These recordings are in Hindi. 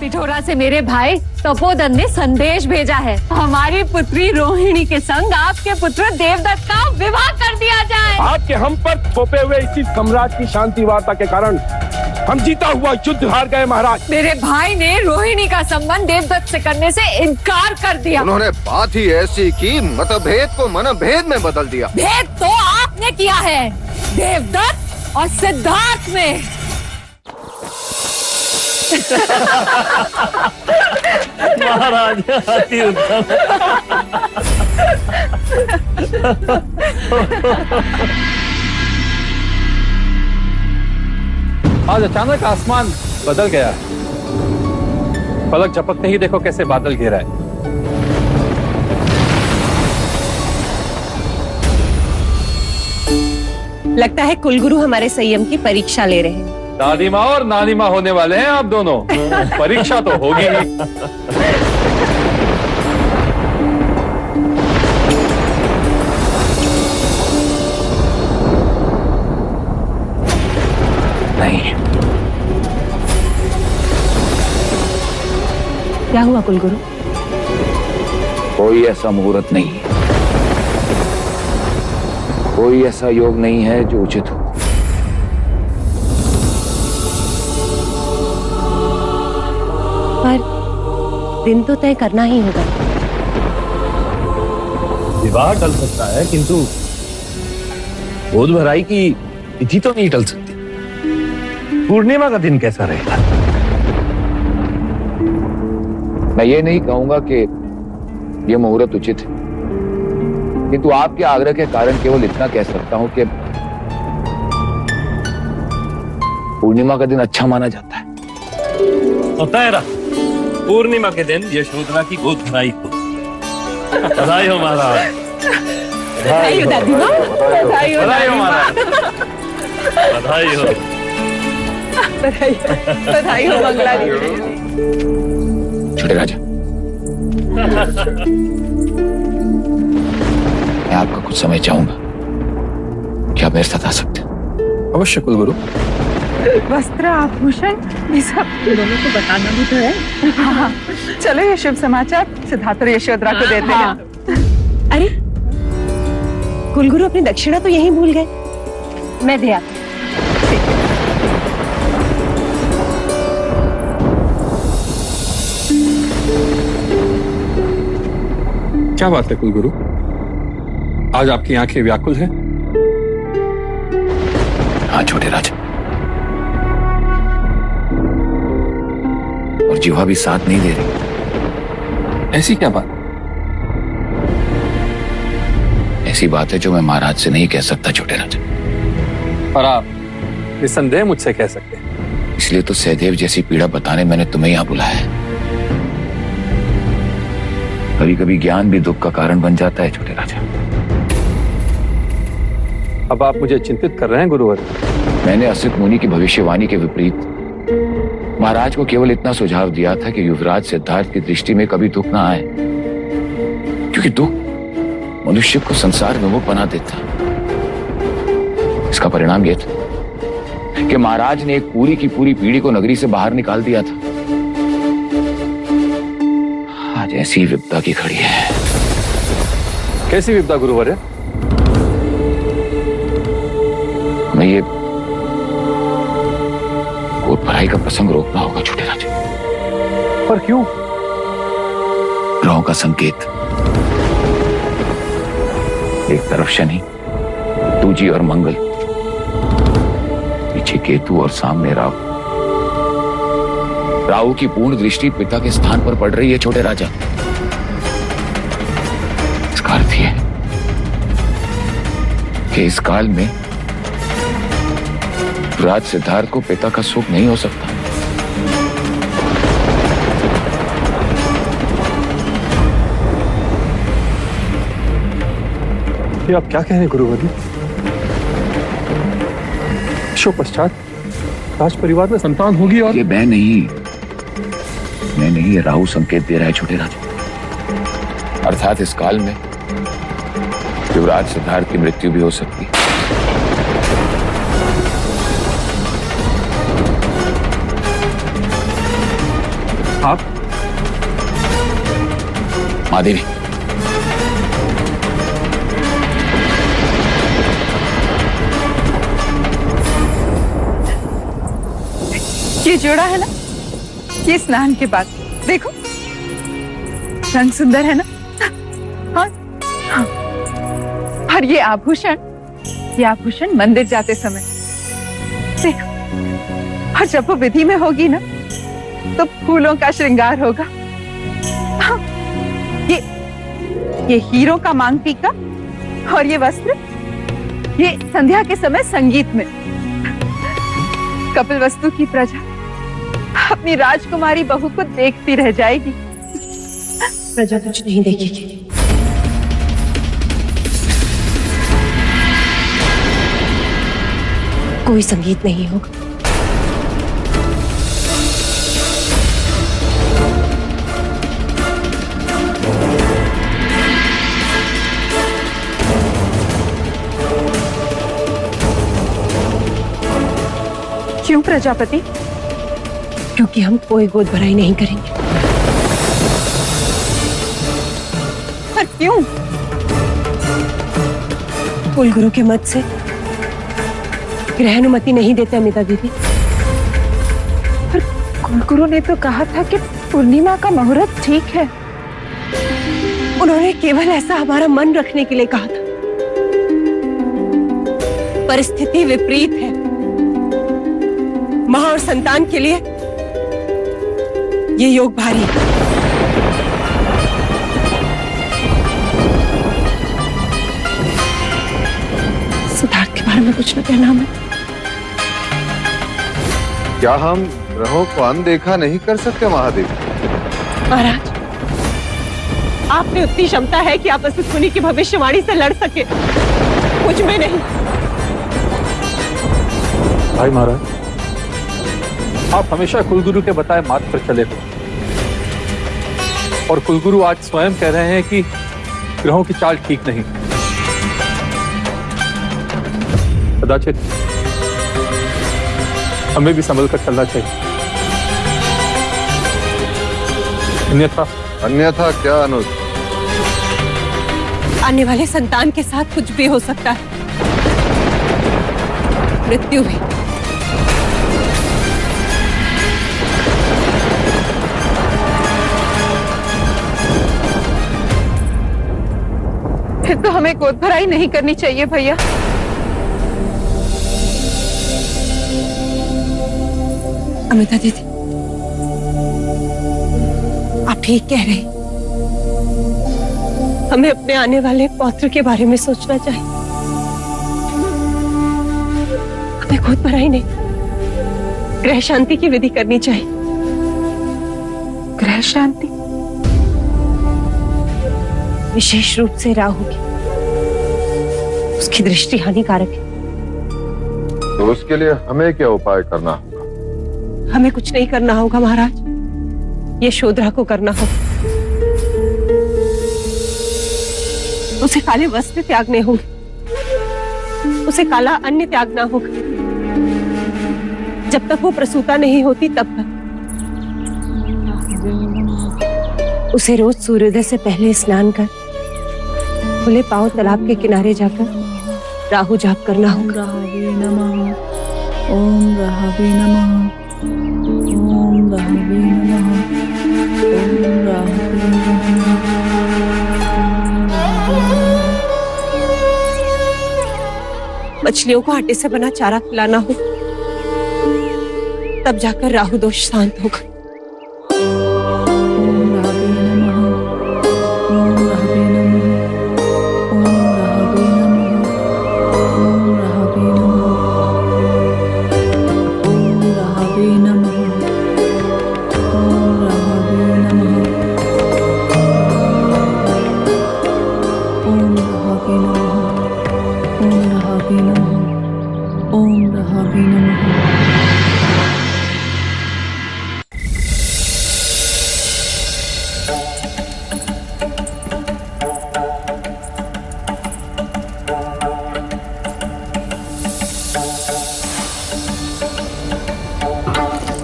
पिथोरा से मेरे भाई तपोधन ने संदेश भेजा है, हमारी पुत्री रोहिणी के संग आपके पुत्र देवदत्त का विवाह कर दिया जाए। आपके हम पर थोपे हुए इसी सम्राट की शांति वार्ता के कारण हम जीता हुआ युद्ध हार गए महाराज। मेरे भाई ने रोहिणी का संबंध देवदत्त से करने से इनकार कर दिया। उन्होंने बात ही ऐसी की, मतभेद को मनभेद में बदल दिया। भेद तो आपने किया है, देवदत्त और सिद्धार्थ में। महाराज अति उत्तम। आज अचानक आसमान बदल गया है। पलक झपकते ही देखो कैसे बादल घेरा है। लगता है कुलगुरु हमारे संयम की परीक्षा ले रहे हैं। दादी माँ और नानी माँ होने वाले हैं आप दोनों। परीक्षा तो होगी नहीं। नहीं। क्या हुआ कुलगुरु? कोई ऐसा मुहूर्त नहीं, कोई ऐसा योग नहीं है जो उचित हो। पर दिन तो तय करना ही होगा। विवाह टल सकता है किंतु गोद भराई की तिथि तो नहीं टल सकती। पूर्णिमा का दिन कैसा रहेगा? मैं ये नहीं कहूंगा कि यह मुहूर्त उचित है, किंतु आपके आग्रह के कारण केवल इतना कह सकता हूं कि पूर्णिमा का दिन अच्छा माना जाता है। होता है ना, पूर्णिमा के दिन यशोधरा की गोद भराई हो। बधाई हो महाराज। बधाई हो दादी माँ। बधाई हो महाराज। बधाई हो। बधाई हो मंगला दीदी। छोटे राजा, मैं आपका कुछ समय चाहूंगा, क्या आप मेरे साथ आ सकते हैं? अवश्य कुलगुरु। वस्त्र आभूषण ये सब दोनों को बताना भी तो है। हाँ। चलो ये शुभ समाचार सिद्धार्थ और यशोधरा को देते हैं। अरे कुलगुरु अपनी दक्षिणा तो यहीं भूल गए। मैं दे आती। क्या बात है कुलगुरु, आज आपकी आंखें व्याकुल हैं? हाँ छोटे राजा, और जीवा भी साथ नहीं दे रही। ऐसी क्या बात? ऐसी बात है जो मैं महाराज से नहीं कह सकता छोटे राजा। पर आप निसंदेह मुझसे कह सकते हैं। इसलिए तो सहदेव जैसी पीड़ा बताने मैंने तुम्हें यहां बुलाया है। कभी कभी ज्ञान भी दुख का कारण बन जाता है छोटे राजा। अब आप मुझे चिंतित कर रहे हैं गुरुवर। मैंने असित मुनि की भविष्यवाणी के विपरीत महाराज को केवल इतना सुझाव दिया था कि युवराज सिद्धार्थ की दृष्टि में कभी दुख ना आए, क्योंकि दुख मनुष्य को संसार में वो बना देता। इसका परिणाम यह था कि महाराज ने एक पूरी की पूरी पीढ़ी को नगरी से बाहर निकाल दिया था। आज ऐसी विपदा की घड़ी है। कैसी विपदा गुरुवर? मैं ये गोद भराई का प्रसंग रोकना होगा छोटे राजा। पर क्यों? ग्रहों का संकेत, एक तरफ शनि, दूजी और मंगल, पीछे केतु और सामने राहु। राहु की पूर्ण दृष्टि पिता के स्थान पर पड़ रही है छोटे राजा। इसका अर्थ यह है कि इस काल में राज सिद्धार्थ को पिता का सुख नहीं हो सकता। ये आप क्या कह रहे हैं गुरुवर? शो पश्चात राज परिवार में संतान होगी और ये मैं नहीं, ये राहु संकेत दे रहा है छोटे राजा। अर्थात इस काल में युवराज सिद्धार्थ की मृत्यु भी हो सकती है। महादेवी, ये जोड़ा है ना, ये स्नान के बाद देखो, रंग सुंदर है ना। हाँ, हाँ। और ये आभूषण मंदिर जाते समय देखो, और जब वो विधि में होगी ना तो फूलों का श्रृंगार होगा। हाँ, ये हीरों का मांग टीका और ये वस्त्र, ये संध्या के समय संगीत में कपिलवस्तु की प्रजा अपनी राजकुमारी बहू को देखती रह जाएगी। प्रजा कुछ नहीं देखेगी। कोई संगीत नहीं होगा। क्यों प्रजापति? क्योंकि हम कोई गोद भराई नहीं करेंगे। पर क्यों? कुलगुरु के मत से ग्रहनुमति नहीं देते अमिता दीदी। पर कुलगुरु ने तो कहा था कि पूर्णिमा का मुहूर्त ठीक है। उन्होंने केवल ऐसा हमारा मन रखने के लिए कहा था। परिस्थिति विपरीत है। मां और संतान के लिए ये योग भारी है। सिद्धार्थ के बारे में कुछ न कहना हमें। क्या हम ग्रहों को अनदेखा नहीं कर सकते महादेव? महाराज, आप में उतनी क्षमता है कि आप असित मुनि की भविष्यवाणी से लड़ सके, मुझ में नहीं। भाई महाराज, आप हमेशा कुलगुरु के बताए मार्ग पर चले हो, और कुलगुरु आज स्वयं कह रहे हैं कि ग्रहों की चाल ठीक नहीं। कदाचित हमें भी संभल कर चलना चाहिए, अन्यथा क्या अनुज? आने वाले संतान के साथ कुछ भी हो सकता है, मृत्यु भी। फिर तो हमें गोद भराई नहीं करनी चाहिए भैया। अमिता दीदी, आप ठीक कह रहे हैं। हमें अपने आने वाले पौत्र के बारे में सोचना चाहिए। हमें गोद भराई नहीं, ग्रह शांति की विधि करनी चाहिए। ग्रह शांति? विशेष रूप से राहु की, उसकी दृष्टि हानिकारक है। तो उसके लिए हमें क्या उपाय करना होगा? हमें कुछ नहीं करना होगा महाराज, यशोधरा को करना होगा। उसे काले वस्त्र त्यागने होंगे, उसे काला अन्न त्यागना होगा। जब तक वो प्रसूता नहीं होती तब तक उसे रोज सूर्योदय से पहले स्नान कर खुले पांव तालाब के किनारे जाकर राहु जाप करना होगा। ओम राहवे नमः, ओम राहवे नमः, ओम राहवे नमः। मछलियों को आटे से बना चारा खिलाना हो, तब जाकर राहु दोष शांत होगा।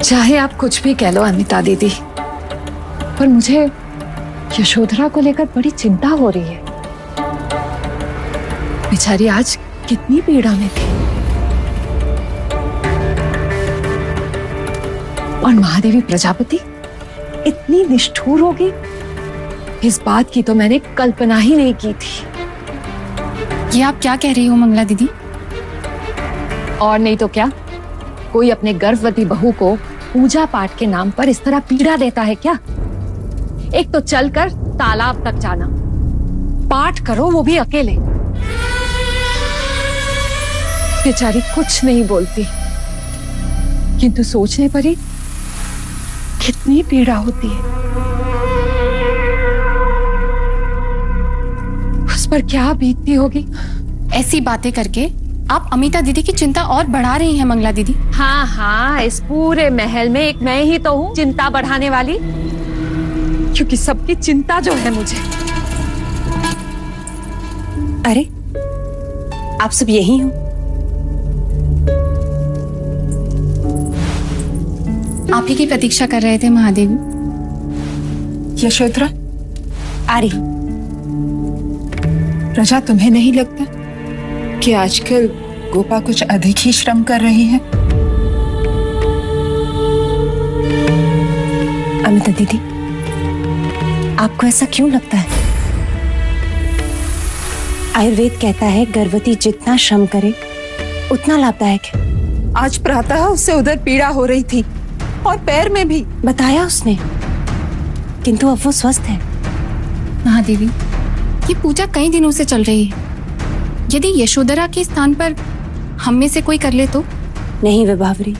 चाहे आप कुछ भी कह लो अमिता दीदी, पर मुझे यशोधरा को लेकर बड़ी चिंता हो रही है। बेचारी आज कितनी पीड़ा में थी। और महादेवी प्रजापति इतनी निष्ठुर होगी, इस बात की तो मैंने कल्पना ही नहीं की थी। ये आप क्या कह रही हो मंगला दीदी? और नहीं तो क्या, कोई अपने गर्भवती बहू को पूजा पाठ के नाम पर इस तरह पीड़ा देता है क्या? एक तो चलकर तालाब तक जाना, पाठ करो वो भी अकेले। बेचारी कुछ नहीं बोलती, किंतु सोचने पर ही कितनी पीड़ा होती है। उस पर क्या बीतती होगी। ऐसी बातें करके आप अमिता दीदी की चिंता और बढ़ा रही हैं मंगला दीदी। हाँ हाँ, इस पूरे महल में एक मैं ही तो हूँ चिंता बढ़ाने वाली, क्योंकि सबकी चिंता जो है मुझे। अरे आप सब यही हो? आप ही की प्रतीक्षा कर रहे थे महादेवी। यशोधरा, आ रही। प्रजा, तुम्हें नहीं लगता कि आजकल गोपा कुछ अधिक ही श्रम कर रही है? अमिता दीदी, आपको ऐसा क्यों लगता है? आयुर्वेद कहता है गर्भवती जितना श्रम करे उतना लाभदायक है। आज प्रातः उससे उधर पीड़ा हो रही थी और पैर में भी। बताया उसने, किंतु अब वो स्वस्थ है। महादेवी, ये पूजा कई दिनों से चल रही है। यदि यशोधरा के स्थान पर हम में से कोई कर ले तो? नहीं विभावरी,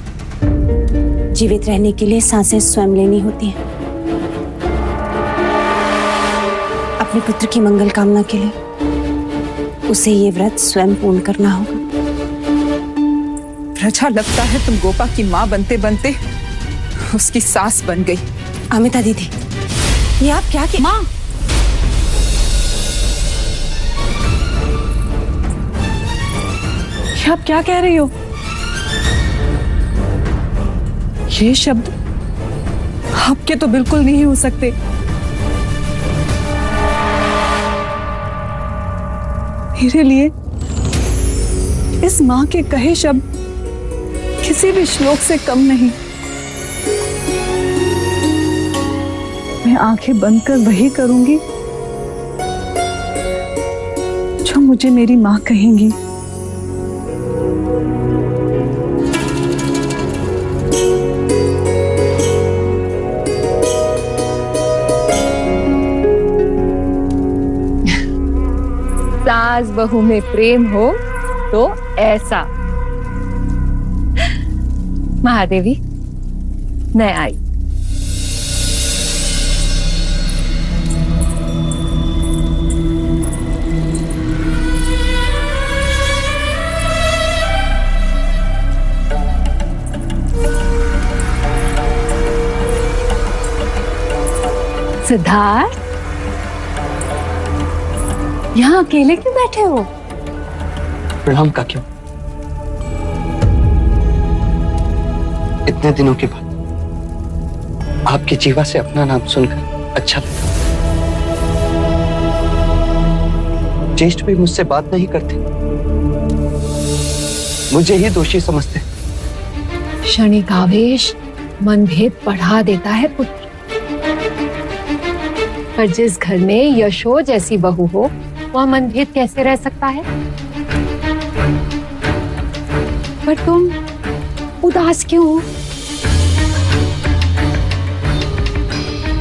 जीवित रहने के लिए सांसें स्वयं लेनी होती हैं। अपने पुत्र की मंगल कामना के लिए उसे ये व्रत स्वयं पूर्ण करना होगा। प्रजा, लगता है तुम गोपा की माँ बनते बनते उसकी सास बन गई। अमिता दीदी, ये आप क्या कि... माँ, आप क्या कह रही हो? ये शब्द आपके तो बिल्कुल नहीं हो सकते। मेरे लिए इस माँ के कहे शब्द किसी भी श्लोक से कम नहीं। मैं आंखें बंद कर वही करूंगी जो मुझे मेरी माँ कहेंगी। सास बहू में प्रेम हो तो ऐसा। महादेवी, मैं आई। सिद्धार्थ, यहाँ अकेले क्यों बैठे हो? प्रणाम काकी। इतने दिनों के बाद आपकी जीवा से अपना नाम सुनकर अच्छा लगा। ज्येष्ठ भी मुझसे बात नहीं करते, मुझे ही दोषी समझते। क्षणिक आवेश मनभेद बढ़ा देता है पुत्र, पर जिस घर में यशो जैसी बहू हो वह मनभेद कैसे रह सकता है? पर तुम उदास क्यों हो?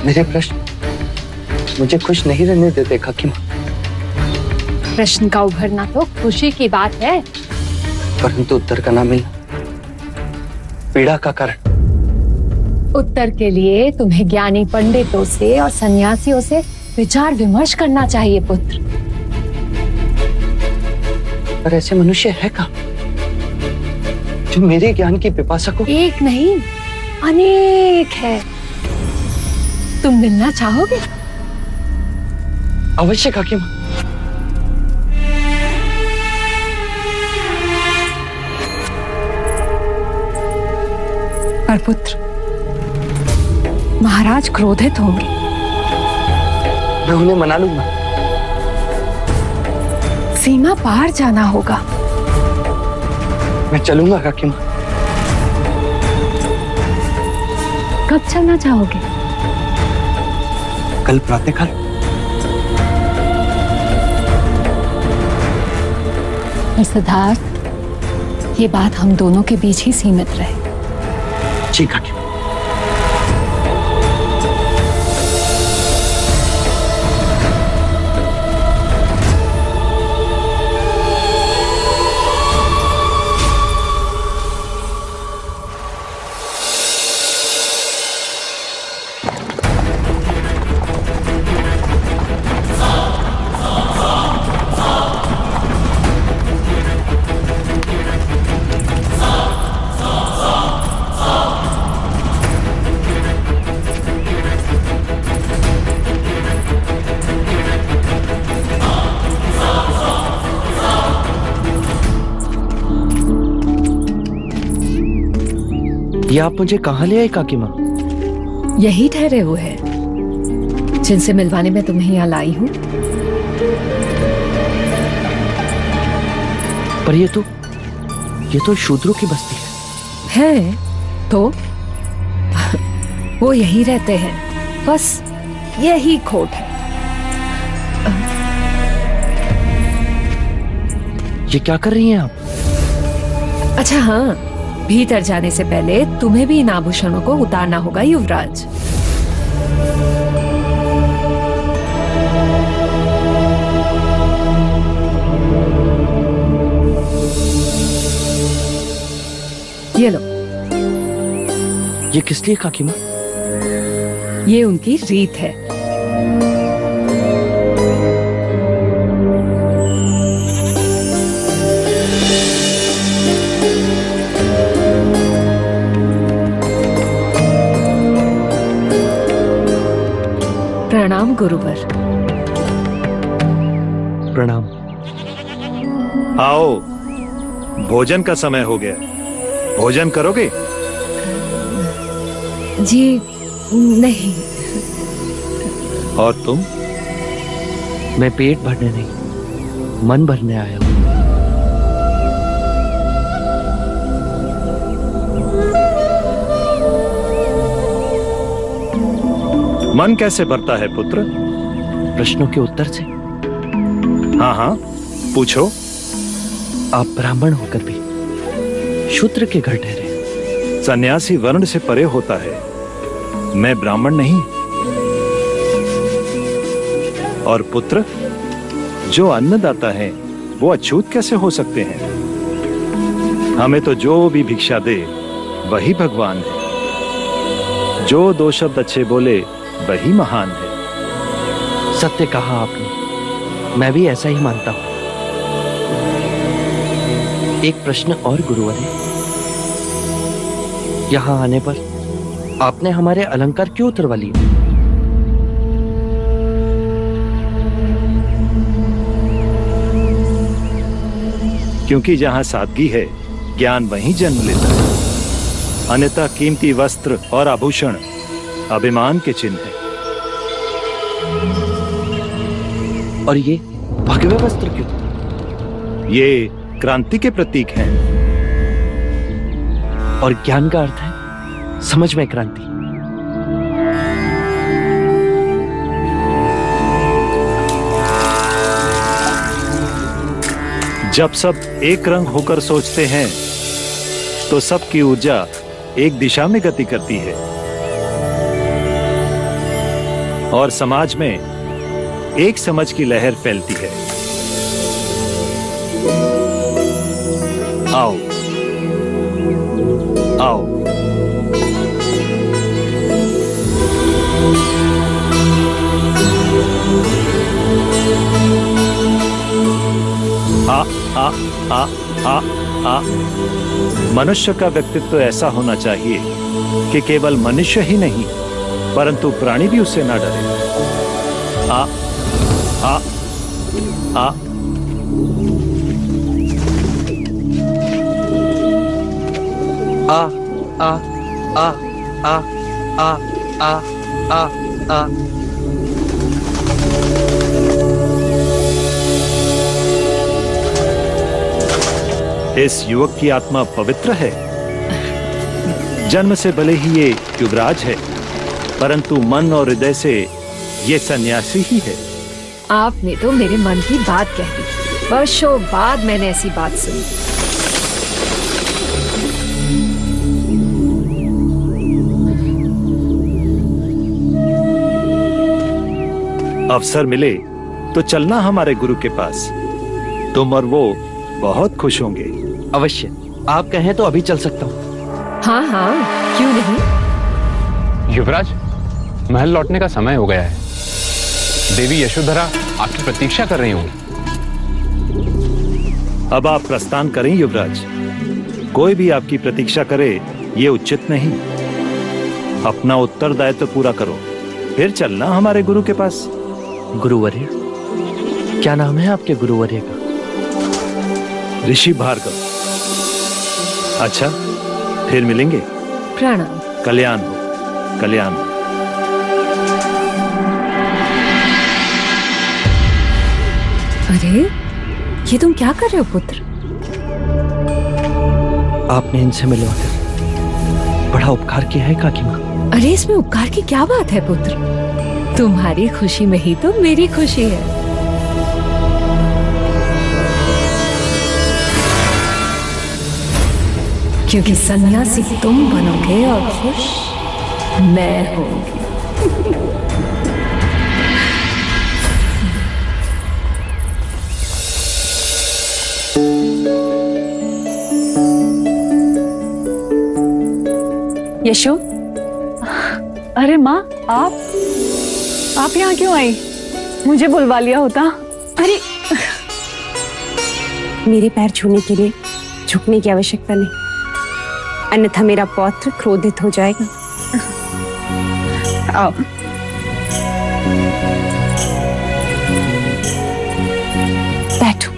मेरे प्रश्न मुझे खुश नहीं रहने देते काकी माँ। प्रश्न का उभरना तो खुशी की बात है, परंतु उत्तर का ना मिलना पीड़ा का कारण। उत्तर के लिए तुम्हें ज्ञानी पंडितों से और सन्यासियों से विचार विमर्श करना चाहिए पुत्र। पर ऐसे मनुष्य है कहाँ जो मेरे ज्ञान की पिपासा को... एक नहीं अनेक है। तुम मिलना चाहोगे? अवश्य काकी माँ। पर पुत्र, महाराज क्रोधित होंगे। मैं उन्हें मना लूंगा। सीमा पार जाना होगा। मैं चलूंगा काकी माँ। कब चलना चाहोगे? कल प्रातःकाल। सिद्धार्थ, ये बात हम दोनों के बीच ही सीमित रहे। जी काकी। ये आप मुझे कहाँ ले आए काकी माँ? यही ठहरे हुए हैं जिनसे मिलवाने में तुम्हें यहाँ लाई हूँ। पर ये तो शूद्रों की बस्ती है तो वो यही रहते हैं, बस यही खोट है। ये क्या कर रही हैं आप? अच्छा हाँ, भीतर जाने से पहले तुम्हें भी इन आभूषणों को उतारना होगा युवराज। ये लो। ये किस लिए काकी माँ? ये उनकी रीत है। प्रणाम गुरुवर। प्रणाम। आओ, भोजन का समय हो गया। भोजन करोगे? जी नहीं। और तुम? मैं पेट भरने नहीं, मन भरने आया हूं। मन कैसे भरता है पुत्र? प्रश्नों के उत्तर से। हाँ हाँ, पूछो। आप ब्राह्मण होकर भी शूद्र के घर ठहरे। सन्यासी वर्ण से परे होता है, मैं ब्राह्मण नहीं। और पुत्र, जो अन्नदाता है वो अछूत कैसे हो सकते हैं? हमें तो जो भी भिक्षा दे वही भगवान है। जो दो शब्द अच्छे बोले वही महान है। सत्य कहा आपने, मैं भी ऐसा ही मानता हूं। एक प्रश्न और गुरुवर है, यहां आने पर आपने हमारे अलंकार क्यों उतरवा लिए? क्योंकि जहां सादगी है, ज्ञान वहीं जन्म लेता है। अन्यथा कीमती वस्त्र और आभूषण अभिमान के चिन्ह है। और ये भगवे वस्त्र क्यों? ये क्रांति के प्रतीक हैं। और ज्ञान का अर्थ है समझ में क्रांति। जब सब एक रंग होकर सोचते हैं तो सबकी ऊर्जा एक दिशा में गति करती है और समाज में एक समझ की लहर फैलती है। आओ आओ, आ आ आ आ आ। मनुष्य का व्यक्तित्व ऐसा होना चाहिए कि केवल मनुष्य ही नहीं परंतु प्राणी भी उससे न डरे। आ आ आ। आ आ आ आ आ आ आ आ। इस युवक की आत्मा पवित्र है। जन्म से भले ही ये युवराज है, परंतु मन और हृदय से ये सन्यासी ही है। आपने तो मेरे मन की बात कह दी। वर्षों बाद मैंने ऐसी बात सुनी। अवसर मिले तो चलना हमारे गुरु के पास। तुम और वो बहुत खुश होंगे। अवश्य, आप कहें तो अभी चल सकता हूँ। हाँ हाँ, क्यों नहीं। युवराज, महल लौटने का समय हो गया है। देवी यशोधरा आपकी प्रतीक्षा कर रही होंगी। अब आप प्रस्थान करें युवराज। कोई भी आपकी प्रतीक्षा करे ये उचित नहीं। अपना उत्तरदायित्व पूरा करो, फिर चलना हमारे गुरु के पास। गुरुवर्य, क्या नाम है आपके गुरुवर्य का? ऋषि भार्गव। अच्छा, फिर मिलेंगे। प्रणाम। कल्याण हो, कल्याण हो। अरे, ये तुम क्या कर रहे हो पुत्र? आपने इनसे मिलवाकर बड़ा उपकार किया है काकी माँ। अरे, इसमें उपकार की क्या बात है पुत्र? तुम्हारी खुशी में ही तो मेरी खुशी है। क्योंकि सन्यासी तुम बनोगे और खुश मैं होंगी। यशो, अरे माँ, आप यहाँ क्यों आई? मुझे बुलवा लिया होता। अरे, मेरे पैर छूने के लिए झुकने की आवश्यकता नहीं, अन्यथा मेरा पौत्र क्रोधित हो जाएगा। आओ। बैठो।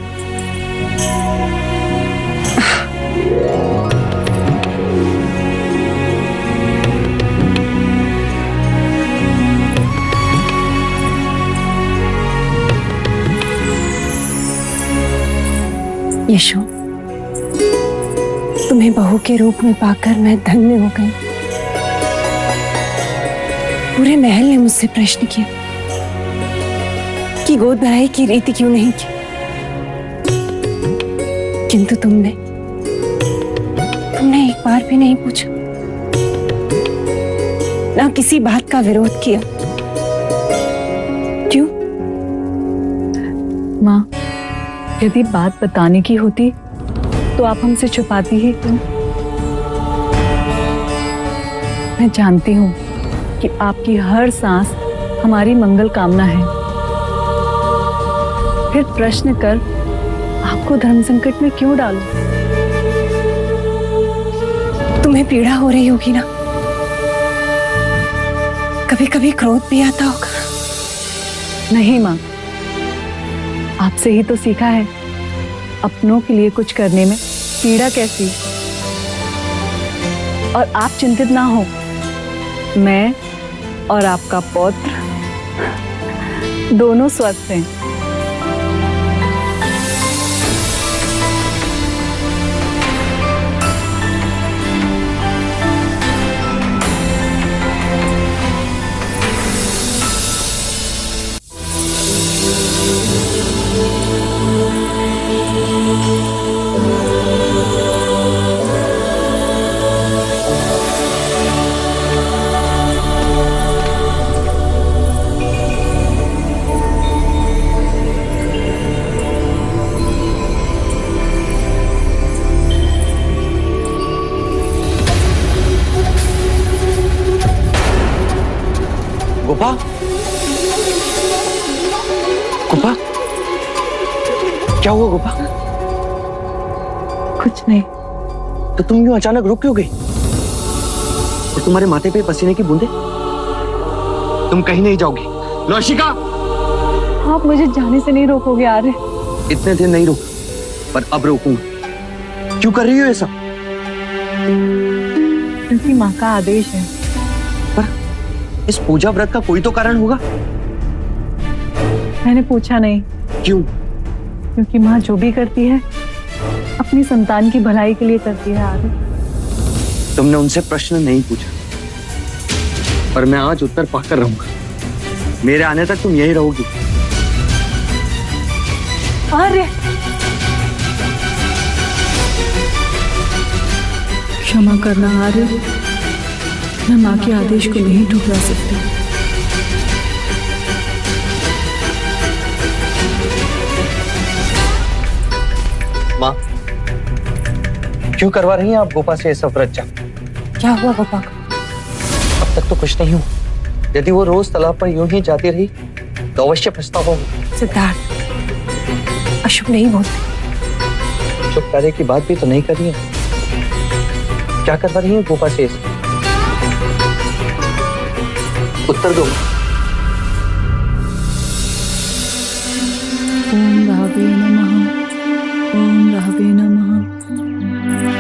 यशो, तुम्हें बहू के रूप में पाकर मैं धन्य हो गई। पूरे महल ने मुझसे प्रश्न किया कि गोद भराई की रीति क्यों नहीं की, किंतु तुमने एक बार भी नहीं पूछा, ना किसी बात का विरोध किया। क्यों? माँ, यदि बात बताने की होती तो आप हमसे छुपाती ही क्यों? मैं जानती हूँ कि आपकी हर सांस हमारी मंगल कामना है। फिर प्रश्न कर आपको धर्म संकट में क्यों डालूं? तुम्हें पीड़ा हो रही होगी ना, कभी कभी क्रोध भी आता होगा। नहीं माँ, आपसे ही तो सीखा है अपनों के लिए कुछ करने में पीड़ा कैसी। और आप चिंतित ना हो, मैं और आपका पौत्र दोनों स्वस्थ हैं। गोपा, गोपा, क्या हुआ गोपा? कुछ नहीं। तो तुम यूं अचानक रुक क्यों गई? तो तुम्हारे माथे पे पसीने की बूंदे? तुम कहीं नहीं जाओगी। नौशिका, आप मुझे जाने से नहीं रोकोगे आर्य? इतने दिन नहीं रोक, पर अब रोकूंगा। क्यों कर रही हो ये सब? क्योंकि माँ का आदेश है। पर इस पूजा व्रत का कोई तो कारण होगा। मैंने पूछा नहीं। क्यों? क्योंकि माँ जो भी करती है अपनी संतान की भलाई के लिए करती है आर्य। तुमने उनसे प्रश्न नहीं पूछा, पर मैं आज उत्तर पाकर रहूंगा। मेरे आने तक तुम यही रहोगी। आर्य, क्षमा करना आर्य, मैं माँ के आदेश को नहीं ठुकरा सकती। माँ, क्यों करवा रही हैं आप गोपा से ये सब व्रत जाप? क्या हुआ गोपा को? अब तक तो कुछ नहीं हुआ। यदि वो रोज तालाब पर यूं ही जाती रही तो अवश्य पछतावा होगा। सिद्धार्थ, अशुभ नहीं बोलते। शुभ कार्य की बात भी तो नहीं कर रही है। क्या करवा रही है गोपा से? उत्तर दो। ओम राहवे नमः, ओम राहवे नमः,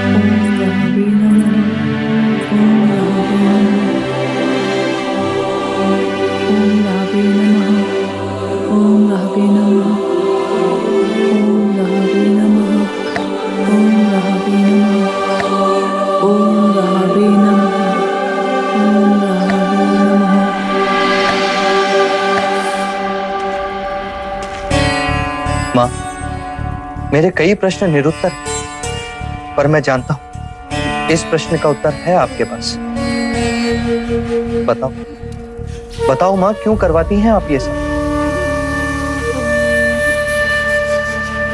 ओम राहवे नमः, ओम राहवे नमः, ओम राहवे नमः, ओम राहवे नमः, ओम राहवे नमः, ओम राहवे नमः, ओम राहवे नमः। माँ, मेरे कई प्रश्न निरुत्तर हैं, पर मैं जानता हूं इस प्रश्न का उत्तर है आपके पास। बताओ, बताओ माँ, क्यों करवाती हैं आप ये सब?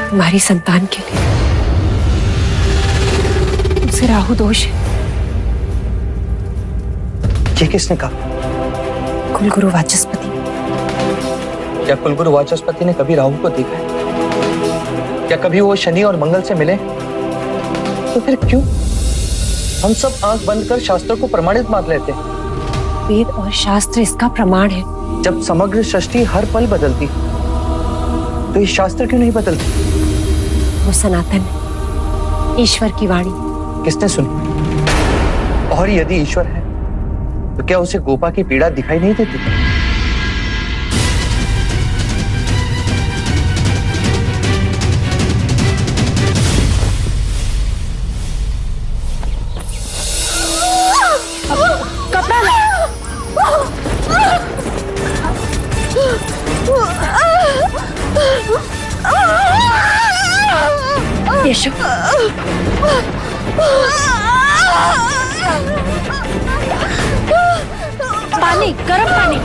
तुम्हारी संतान के लिए। तुमसे राहु दोष है। ये किसने कहा? कुलगुरु वाचस्पति। क्या कुलगुरु वाचस्पति ने कभी राहु को देखा है? क्या कभी वो शनि और मंगल से मिले? तो फिर क्यों हम सब आंख बंद कर शास्त्र को प्रमाणित मान लेते हैं? वेद और शास्त्र इसका प्रमाण है। जब समग्र सृष्टि हर पल बदलती तो ये शास्त्र क्यों नहीं बदलते? वो सनातन है, ईश्वर की वाणी। किसने सुनी? और यदि ईश्वर है तो क्या उसे गोपा की पीड़ा दिखाई नहीं देती? कपड़ा ला। यशु, पानी, गर्म पानी।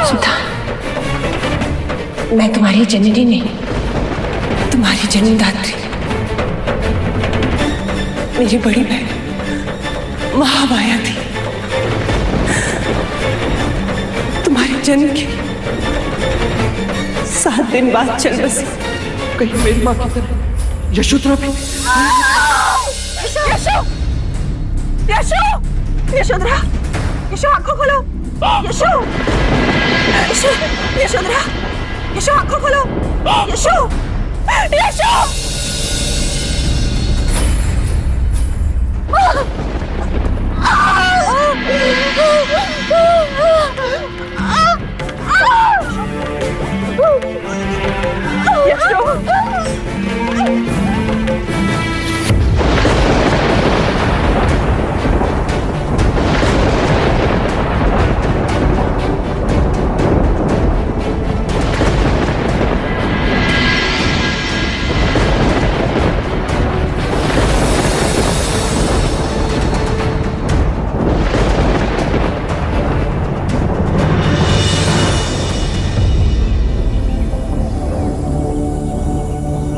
सुधा, मैं तुम्हारी जननी नहीं, तुम्हारी जन्मदात्री। मेरी बड़ी बहन महामाया थी। तुम्हारे जन्म के 7 दिन बाद चल बसी। कहीं मेरी माँ की तरह यशोधरा भी? यशो, यशो, यशोधरा, यशो आंखों खोलो। यशो, यशो, यशोधरा, यशो आंखों खोलो। यशो, यशो।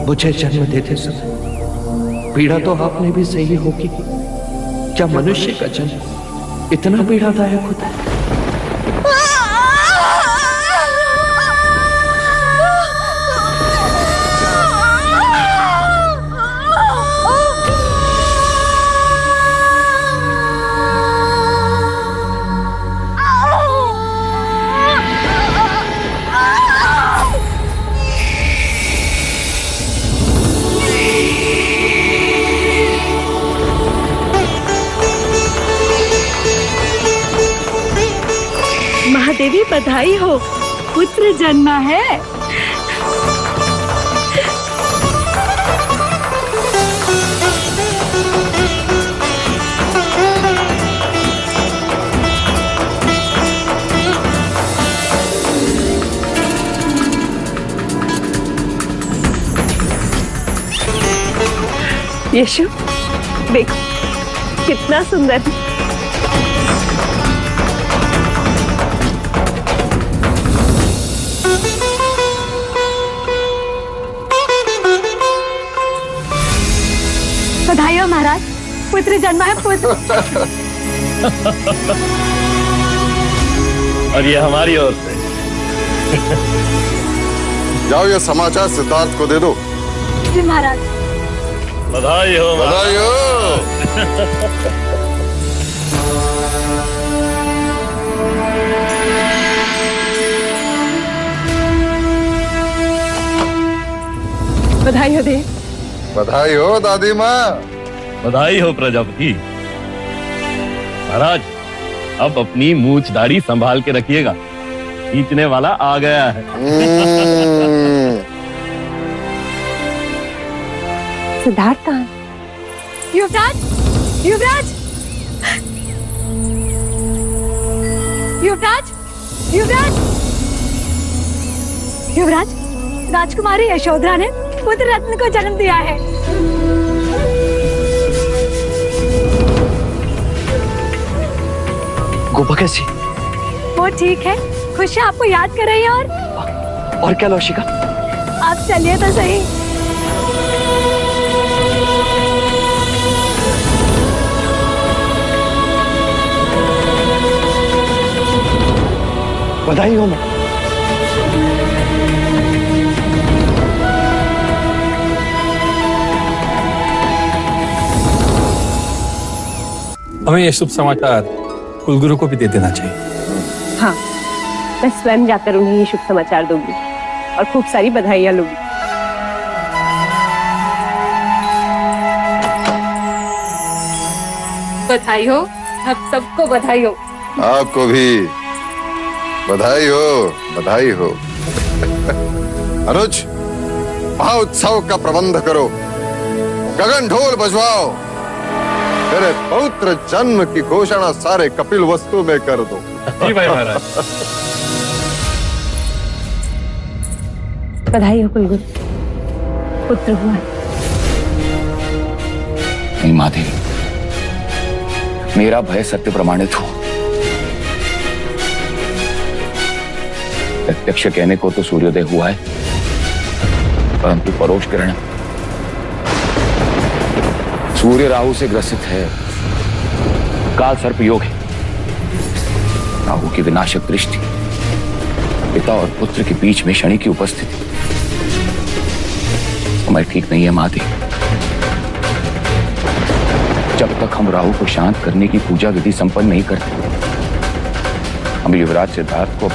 मुझे जन्म देते समय पीड़ा तो आपने भी सही होगी। क्या मनुष्य का जन्म इतना पीड़ादायक होता है? बधाई हो, पुत्र जन्मा है। यशु, देखो कितना सुंदर है। बधाई हो महाराज, पुत्र जन्मा है, पुत्र। और ये हमारी ओर से। जाओ ये समाचार सिद्धार्थ को दे दो। जी महाराज। बधाई हो, बधाई हो। बधाई हो देव। बधाई हो दादी माँ। बधाई हो प्रजापति। महाराज, अब अपनी मूछ दाढ़ी संभाल के रखिएगा, खींचने वाला आ गया है। सिद्धार्थ कहाँ? युवराज, युवराज, युवराज, युवराज, युवराज, राजकुमारी यशोधरा ने पुत्र रत्न को जन्म दिया है। गोपा कैसी? वो ठीक है, खुश है, आपको याद कर रही है। और क्या लौशिका? आप चलिए तो सही। बधाई हो माँ। हमें ये शुभ समाचार कुलगुरु को भी दे देना चाहिए। हाँ, मैं स्वयं जाकर उन्हें ये शुभ समाचार दूंगी और खूब सारी बधाइयाँ लूंगी। बधाई हो, अब सबको बधाई हो। आपको भी बधाई हो, बधाई हो। अनुज, महोत्सव का प्रबंध करो, गगन ढोल बजवाओ, तेरे पौत्र जन्म की घोषणा सारे कपिल वस्तु में कर दो। जी भाई महाराज। बधाई हो कुलगुरु, पुत्र हुआ। नहीं माधवी, मेरा भय सत्य प्रमाणित हो। प्रत्यक्ष कहने को तो सूर्योदय हुआ है, परंतु परोक्ष किरण सूर्य राहु से ग्रसित है। काल सर्प योग है। राहु की विनाशक दृष्टि, पिता और पुत्र के बीच में शनि की उपस्थिति, समय ठीक नहीं है माधवी। जब तक हम राहु को शांत करने की पूजा विधि संपन्न नहीं करते, हमें युवराज सिद्धार्थ को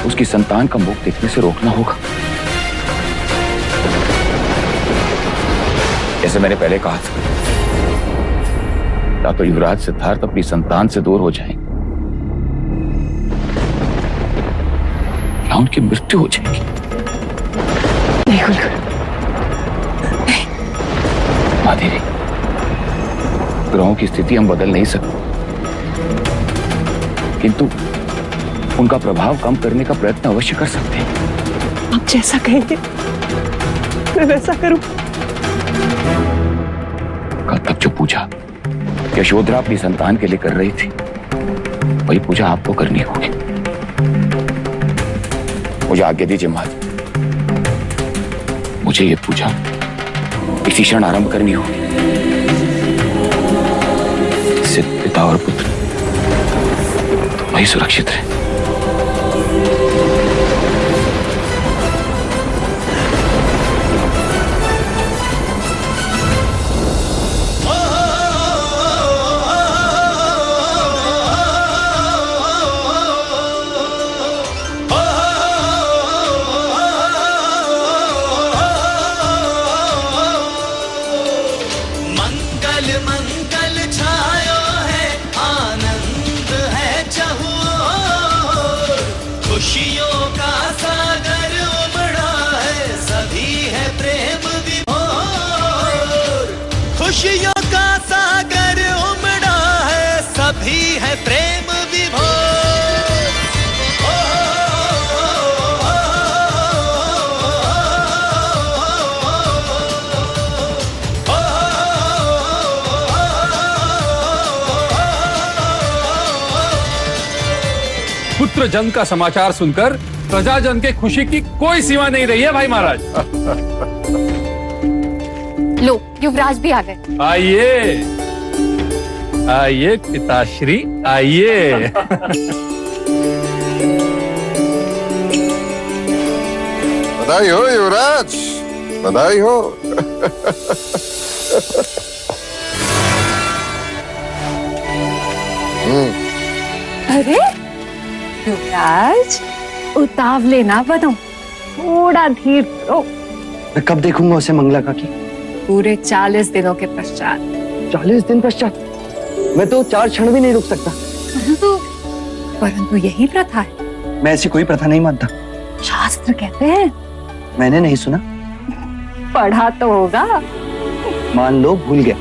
उसकी संतान का मुख देखने से रोकना होगा। जैसे मैंने पहले कहा था, या तो युवराज सिद्धार्थ अपनी संतान से दूर हो जाएं, या उनकी मृत्यु हो जाएगी। नहीं कुलगुरु, माधवी, ग्रहों की स्थिति हम बदल नहीं सकते, किंतु उनका प्रभाव कम करने का प्रयत्न अवश्य कर सकते हैं। आप जैसा कहेंगे मैं वैसा करूं। कल तक जो पूजा यशोधरा अपनी संतान के लिए कर रही थी, वही पूजा आपको करनी होगी। मुझे आज्ञा दीजिए माधवी, मुझे ये पूजा इसी क्षण आरंभ करनी होगी। इससे पिता और पुत्र तो वही सुरक्षित रहे। मंगल छायो है, आनंद है चहुओ खुशियों का सागर उमड़ा है, सभी है प्रेम विभोर। पुत्र जन का समाचार सुनकर प्रजाजन के खुशी की कोई सीमा नहीं रही है भाई महाराज। लो, युवराज भी आ गए। आइए आइए पिताश्री आइए। बधाई हो युवराज, बधाई हो। अरे युवराज, उतावले ना बनो, थोड़ा धीर धरो। मैं कब देखूंगा उसे मंगला काकी? पूरे 40 दिनों के पश्चात। 40 दिन पश्चात? मैं तो 4 क्षण भी नहीं रुक सकता। परंतु यही प्रथा है। मैं ऐसी कोई प्रथा नहीं मानता। शास्त्र कहते हैं। मैंने नहीं सुना। पढ़ा तो होगा। मान लो भूल गया।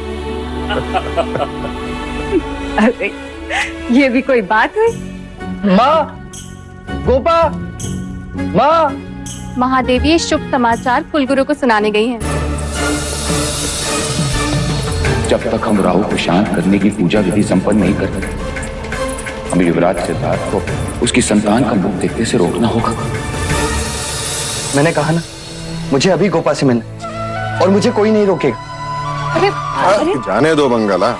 अरे ये भी कोई बात हुई? माँ, गोपा, माँ। महादेवी ये शुभ समाचार कुलगुरु को सुनाने गई हैं। जब तक हम राहु को शांत करने की पूजा विधि संपन्न नहीं करते, हमें युवराज सिद्धार्थ को उसकी संतान का मुख देखने से रोकना होगा। मैंने कहा ना, मुझे अभी गोपा से मिलना, और मुझे कोई नहीं रोकेगा। अरे जाने दो मंगला,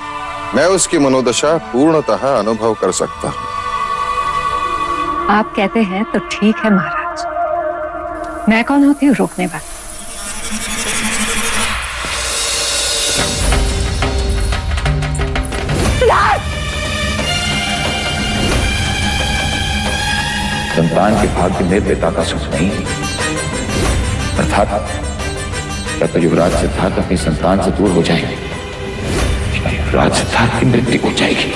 मैं उसकी मनोदशा पूर्णतः अनुभव कर सकता हूँ। आप कहते हैं तो ठीक है महाराज, मैं कौन होती हूँ रोकने वाली? संतान के भाग्य में पिता का सुख नहीं, अर्थात या तो युवराज सिद्धार्थ अपनी संतान से दूर हो जाएंगे, या युवराज सिद्धार्थ की मृत्यु हो जाएगी।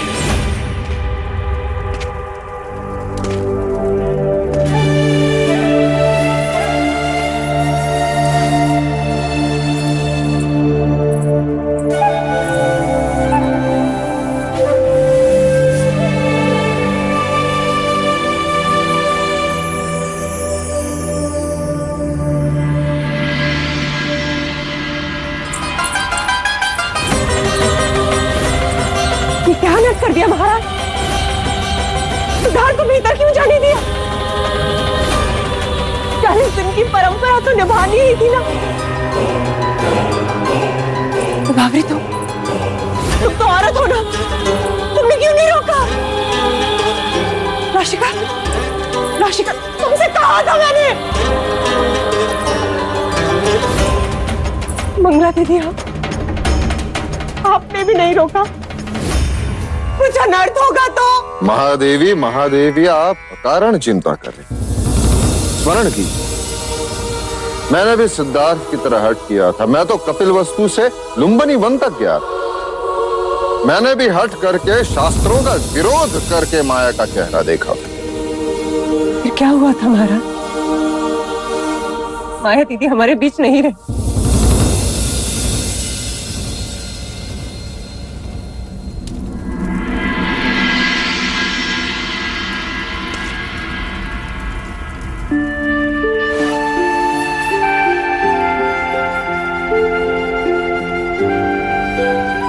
कर दिया महाराज, सिद्धार्थ को भीतर क्यों जाने दिया? 40 दिन की परंपरा तो निभानी ही थी ना। तो बाबरी, तुम तो औरत हो ना, तुमने क्यों नहीं रोका? राशिका, राशिका, तुमसे कहा था मैंने। मंगला दीदी, आपने भी नहीं रोका, कुछ अनर्थ होगा तो। महादेवी, महादेवी, आप अकारण चिंता करें। स्मरण की, मैंने भी सिद्धार्थ की तरह हट किया था। मैं तो कपिल वस्तु से लुम्बिनी वन तक गया था। मैंने भी हट करके शास्त्रों का विरोध करके माया का चेहरा देखा था। फिर क्या हुआ था महाराज? माया दीदी हमारे बीच नहीं रहे।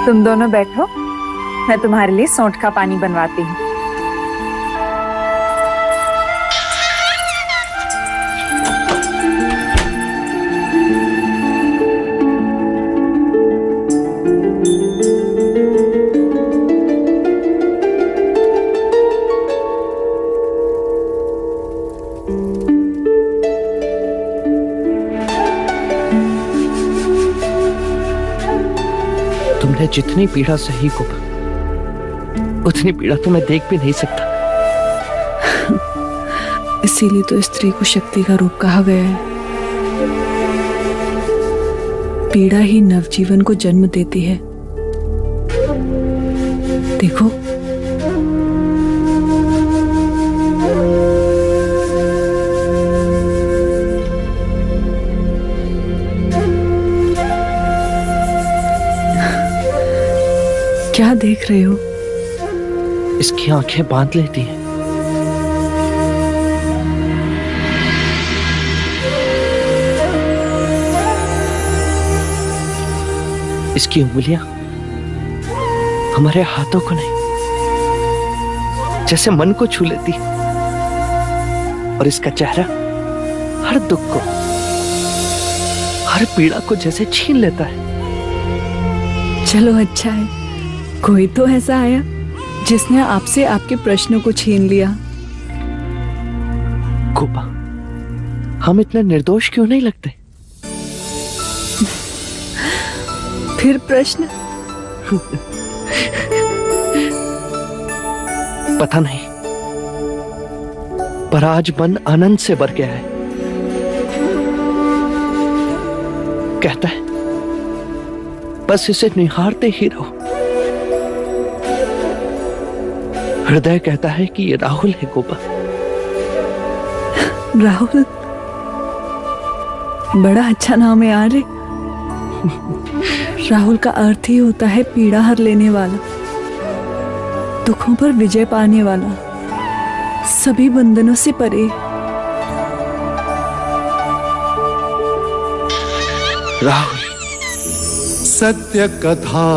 तुम दोनों बैठो, मैं तुम्हारे लिए सौंठ का पानी बनवाती हूँ। तुमने जितनी पीड़ा सही को, उतनी पीड़ा तो मैं देख भी नहीं सकता। इसीलिए तो स्त्री को शक्ति का रूप कहा गया है। पीड़ा ही नवजीवन को जन्म देती है। देखो, क्या देख रहे हो? इसकी आंखें बांध लेती हैं। इसकी उंगलियां हमारे हाथों को नहीं, जैसे मन को छू लेती। और इसका चेहरा हर दुख को, हर पीड़ा को जैसे छीन लेता है। चलो अच्छा है, कोई तो ऐसा आया जिसने आपसे आपके प्रश्नों को छीन लिया। गोपा, हम इतने निर्दोष क्यों नहीं लगते? फिर प्रश्न? पता नहीं, पर आज मन आनंद से भर गया है। कहता है बस इसे निहारते ही रहो। हृदय कहता है कि ये राहुल है गोपा। राहुल, बड़ा अच्छा नाम है आर्य। राहुल का अर्थ ही होता है पीड़ा हर लेने वाला, दुखों पर विजय पाने वाला, सभी बंधनों से परे। राहुल, सत्य कथा